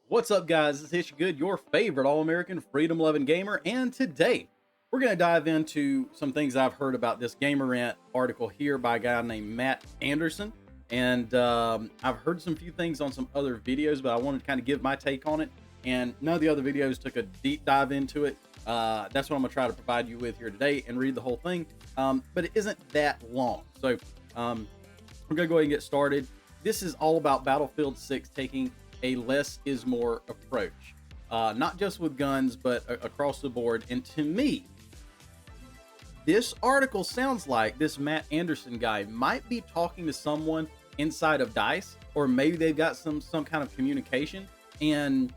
What's up, guys? It's Hitch Good, your favorite all-American freedom-loving gamer, and today we're going to dive into some things I've heard about this Gamerant article here by a guy named Matt Anderson, and I've heard some few things on some other videos, but I wanted to kind of give my take on it, and none of the other videos took a deep dive into it. That's what I'm going to try to provide you with here today and read the whole thing, but it isn't that long, so we're going to go ahead and get started. This is all about Battlefield 6 taking a less is more approach, not just with guns, but across the board. And to me, this article sounds like this Matt Anderson guy might be talking to someone inside of DICE, or maybe they've got some kind of communication, and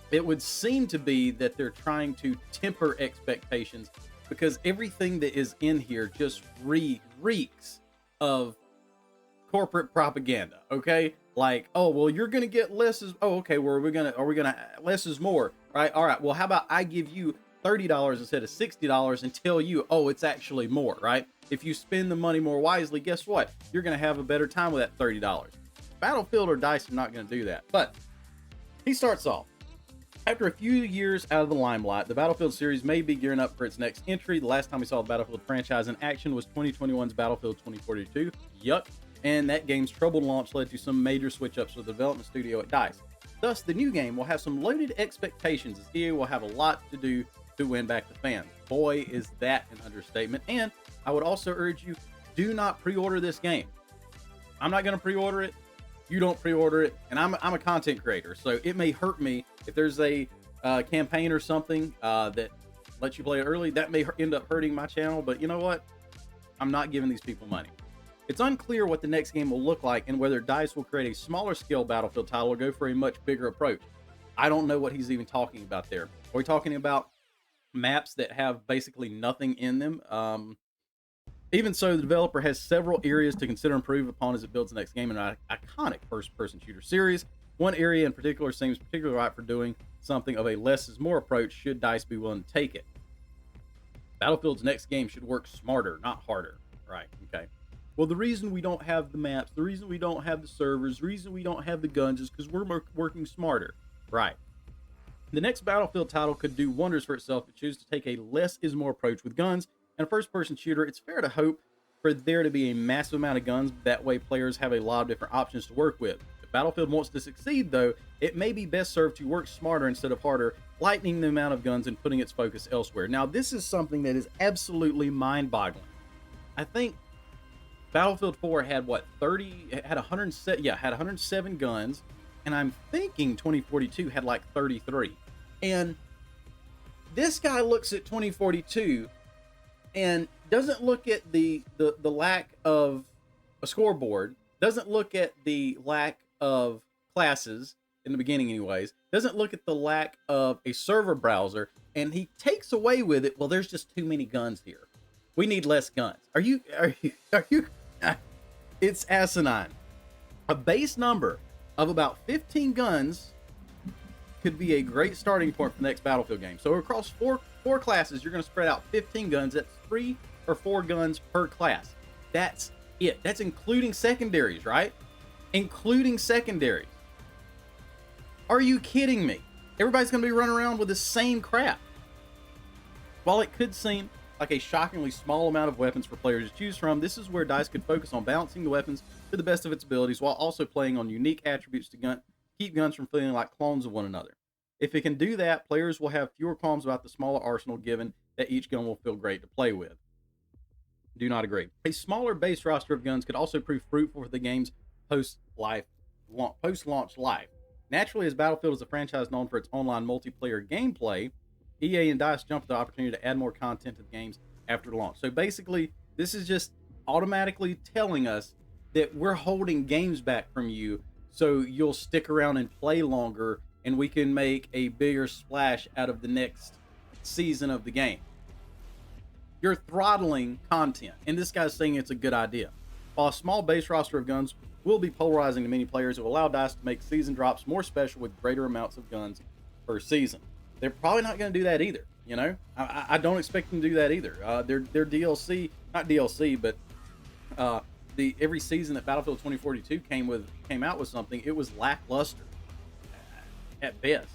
it would seem to be that they're trying to temper expectations, because everything that is in here just reeks of corporate propaganda. Okay, like, oh well, you're gonna get less is, oh okay, well, are we gonna less is more, right? All right, well, how about I give you $30 instead of $60 and tell you, oh, it's actually more, right? If you spend the money more wisely, guess what, you're gonna have a better time with that $30. Battlefield or DICE are not gonna do that. But he starts off: after a few years out of the limelight, the Battlefield series may be gearing up for its next entry. The last time we saw the Battlefield franchise in action was 2021's Battlefield 2042. Yuck. And that game's troubled launch led to some major switch-ups with the development studio at DICE. Thus, the new game will have some loaded expectations, as EA will have a lot to do to win back the fans. Boy, is that an understatement. And I would also urge you, do not pre-order this game. I'm not going to pre-order it. You don't pre-order it. And I'm a content creator, so it may hurt me if there's a campaign or something that lets you play it early. That may end up hurting my channel, but you know what? I'm not giving these people money. It's unclear what the next game will look like and whether DICE will create a smaller scale Battlefield title or go for a much bigger approach. I don't know what he's even talking about there. Are we talking about maps that have basically nothing in them? Even so, the developer has several areas to consider improve upon as it builds the next game in an iconic first-person shooter series. One area in particular seems particularly right for doing something of a less is more approach, should DICE be willing to take it. Battlefield's next game should work smarter, not harder. Right, okay. Well, the reason we don't have the maps, the reason we don't have the servers, the reason we don't have the guns is because we're working smarter. Right. The next Battlefield title could do wonders for itself if it chooses to take a less is more approach with guns. And a first-person shooter, it's fair to hope for there to be a massive amount of guns. That way, players have a lot of different options to work with. If Battlefield wants to succeed, though, it may be best served to work smarter instead of harder, lightening the amount of guns and putting its focus elsewhere. Now, this is something that is absolutely mind-boggling. I think Battlefield 4 had what, 107 guns, and I'm thinking 2042 had like 33. And this guy looks at 2042 and doesn't look at the lack of a scoreboard, doesn't look at the lack of classes in the beginning anyways, doesn't look at the lack of a server browser, and he takes away with it, well, there's just too many guns here. We need less guns. Are you it's asinine. A base number of about 15 guns could be a great starting point for the next Battlefield game. So across four classes, you're going to spread out 15 guns. That's 3 or 4 guns per class. That's it. That's including secondaries, right? Including secondaries. Are you kidding me? Everybody's going to be running around with the same crap. While it could seem like a shockingly small amount of weapons for players to choose from, this is where DICE could focus on balancing the weapons to the best of its abilities while also playing on unique attributes to keep guns from feeling like clones of one another. If it can do that, players will have fewer qualms about the smaller arsenal, given that each gun will feel great to play with. Do not agree. A smaller base roster of guns could also prove fruitful for the game's post-launch life. Naturally, as Battlefield is a franchise known for its online multiplayer gameplay, EA and DICE jumped at the opportunity to add more content to the games after the launch. So basically, this is just automatically telling us that we're holding games back from you so you'll stick around and play longer, and we can make a bigger splash out of the next season of the game. You're throttling content, and this guy's saying it's a good idea. While a small base roster of guns will be polarizing to many players, it will allow DICE to make season drops more special with greater amounts of guns per season. They're probably not going to do that either. You know, I don't expect them to do that either. Their DLC, not DLC, but every season that Battlefield 2042 came out with something, it was lackluster. at best.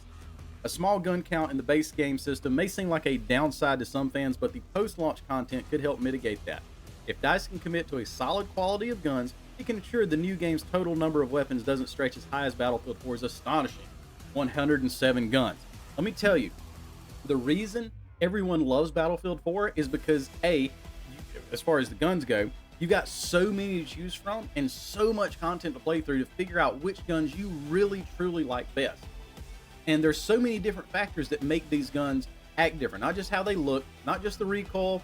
A small gun count in the base game system may seem like a downside to some fans, but the post-launch content could help mitigate that. If DICE can commit to a solid quality of guns, it can ensure the new game's total number of weapons doesn't stretch as high as Battlefield 4's astonishing 107 guns. Let me tell you, the reason everyone loves Battlefield 4 is because as far as the guns go, you got so many to choose from and so much content to play through to figure out which guns you really truly like best. And there's so many different factors that make these guns act different. Not just how they look, not just the recoil,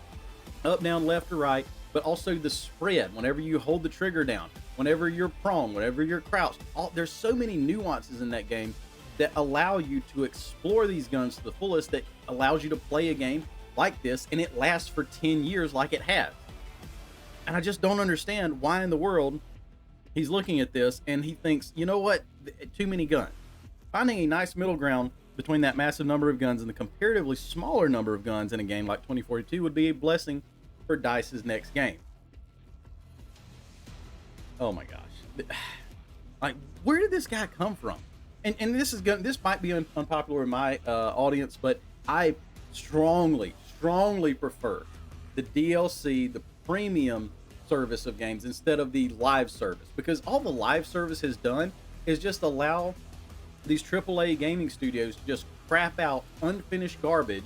up, down, left, or right, but also the spread. Whenever you hold the trigger down, whenever you're prone, whenever you're crouched, there's so many nuances in that game that allow you to explore these guns to the fullest, that allows you to play a game like this and it lasts for 10 years like it has. And I just don't understand why in the world he's looking at this and he thinks, you know what, too many guns. Finding a nice middle ground between that massive number of guns and the comparatively smaller number of guns in a game like 2042 would be a blessing for DICE's next game. Oh my gosh. Like, where did this guy come from? And this might be unpopular in my audience, but I strongly prefer the DLC, the premium service of games, instead of the live service, because all the live service has done is just allow these AAA gaming studios to just crap out unfinished garbage,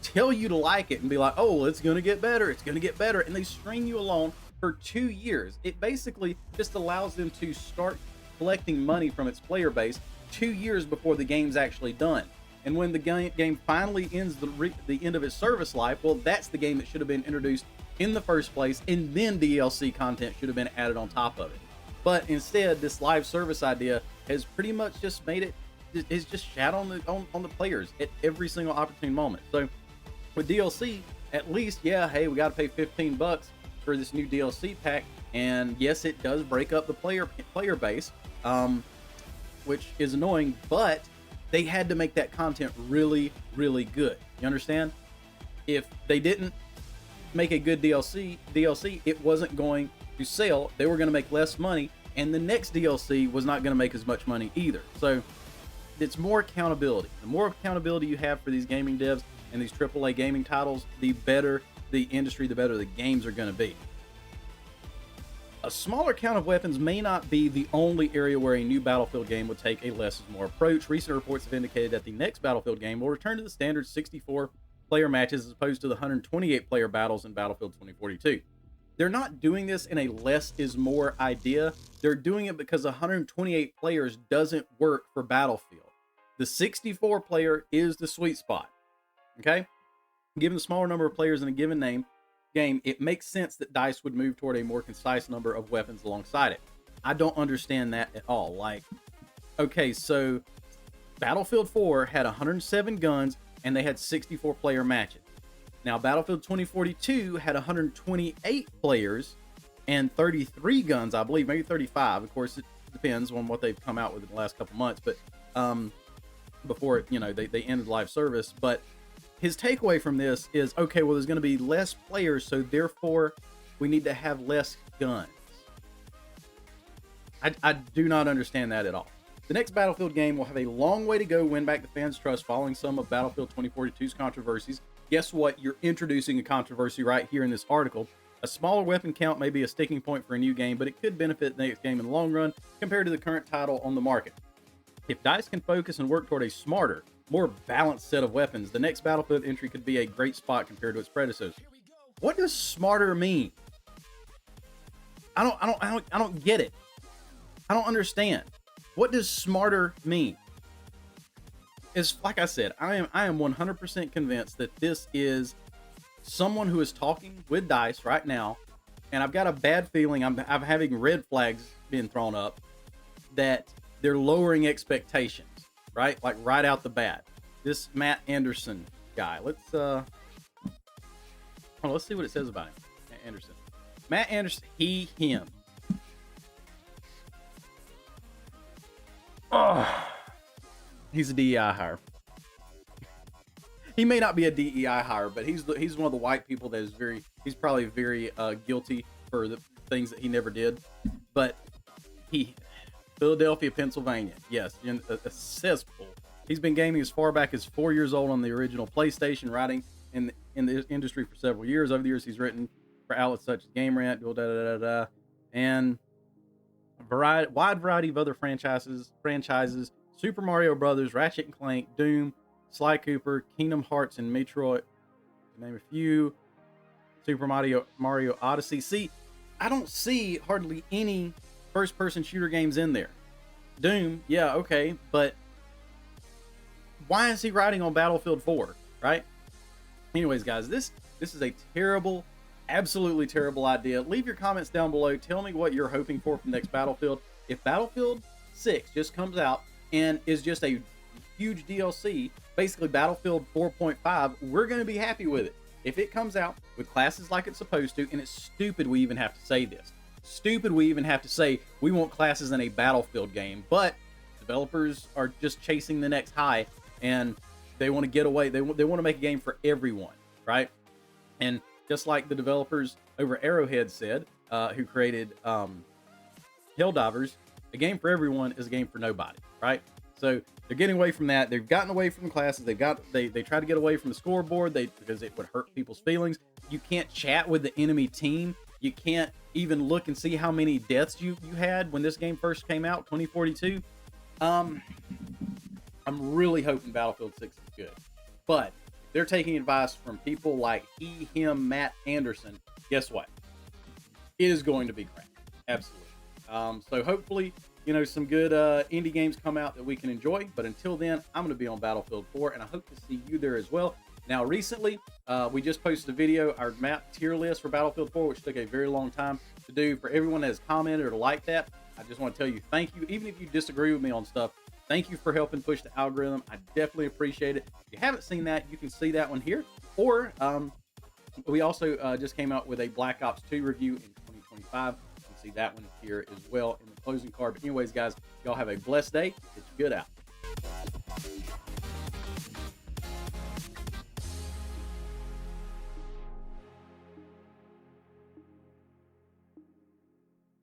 tell you to like it, and be like, oh, it's gonna get better, it's gonna get better, and they string you along for 2 years. It basically just allows them to start collecting money from its player base 2 years before the game's actually done. And when the game finally ends the end of its service life, well, that's the game that should have been introduced in the first place, and then DLC content should have been added on top of it. But instead, this live service idea has pretty much just made it's just shat on the players at every single opportune moment. So with DLC, at least, yeah, hey, we got to pay $15 for this new DLC pack, and yes, it does break up the player base, which is annoying, but they had to make that content really, really good. You understand? If they didn't make a good DLC, it wasn't going to sell. They were going to make less money, and the next DLC was not going to make as much money either. So it's more accountability. The more accountability you have for these gaming devs and these AAA gaming titles, the better the industry, the better the games are going to be. A smaller count of weapons may not be the only area where a new Battlefield game would take a less is more approach. Recent reports have indicated that the next Battlefield game will return to the standard 64 player matches as opposed to the 128 player battles in Battlefield 2042. They're not doing this in a less is more idea. They're doing it because 128 players doesn't work for Battlefield. The 64 player is the sweet spot. Okay? Given the smaller number of players in a given game, it makes sense that DICE would move toward a more concise number of weapons alongside it. I don't understand that at all. Like, okay, so Battlefield 4 had 107 guns and they had 64 player matches. Now, Battlefield 2042 had 128 players and 33 guns, I believe, maybe 35. Of course, it depends on what they've come out with in the last couple months, but before, they ended live service. But his takeaway from this is, okay, well, there's going to be less players, so therefore we need to have less guns. I do not understand that at all. The next Battlefield game will have a long way to go win back the fans' trust following some of Battlefield 2042's controversies. Guess what? You're introducing a controversy right here in this article. A smaller weapon count may be a sticking point for a new game, but it could benefit the next game in the long run compared to the current title on the market. If DICE can focus and work toward a smarter, more balanced set of weapons, the next Battlefield entry could be a great spot compared to its predecessor. What does smarter mean? I don't get it. I don't understand. What does smarter mean? It's like I said, I am 100% convinced that this is someone who is talking with DICE right now, and I've got a bad feeling I'm having red flags being thrown up that they're lowering expectations, right? Like right out the bat. This Matt Anderson guy. Let's see what it says about him. Matt Anderson, he, him. Oh, he's a DEI hire. He may not be a DEI hire, but he's one of the white people that is he's probably very guilty for the things that he never did. But Philadelphia, Pennsylvania, yes, a cesspool He's been gaming as far back as 4 years old on the original PlayStation, writing in the industry for several years. Over the years, he's written for outlets such as Gamerant, and a wide variety of other franchises: Super Mario Brothers, Ratchet and Clank, Doom, Sly Cooper, Kingdom Hearts, and Metroid, to name a few. Super Mario Odyssey. See, I don't see hardly any first-person shooter games in there. Doom, yeah, okay, but why is he writing on Battlefield 4, right? Anyways, guys, this is a terrible, absolutely terrible idea. Leave your comments down below. Tell me what you're hoping for from next Battlefield. If Battlefield 6 just comes out and is just a huge DLC, basically Battlefield 4.5, we're going to be happy with it. If it comes out with classes like it's supposed to, and it's stupid we even have to say this. Stupid we even have to say we want classes in a Battlefield game, but developers are just chasing the next high, and they want to get away. They want to make a game for everyone, right? And just like the developers over Arrowhead said, who created Helldivers, a game for everyone is a game for nobody, right? So they're getting away from that. They've gotten away from the classes. They try to get away from the scoreboard because it would hurt people's feelings. You can't chat with the enemy team. You can't even look and see how many deaths you had when this game first came out, 2042. I'm really hoping Battlefield 6 is good. But if they're taking advice from people like Matt Anderson, guess what? It is going to be great. Absolutely. So hopefully, some good indie games come out that we can enjoy. But until then, I'm going to be on Battlefield 4, and I hope to see you there as well. Now, recently, we just posted a video, our map tier list for Battlefield 4, which took a very long time to do. For everyone that has commented or liked that, I just want to tell you thank you. Even if you disagree with me on stuff, thank you for helping push the algorithm. I definitely appreciate it. If you haven't seen that, you can see that one here. Or we also just came out with a Black Ops 2 review in 2025. You can see that one here as well in the closing card. But anyways, guys, y'all have a blessed day. It's good out.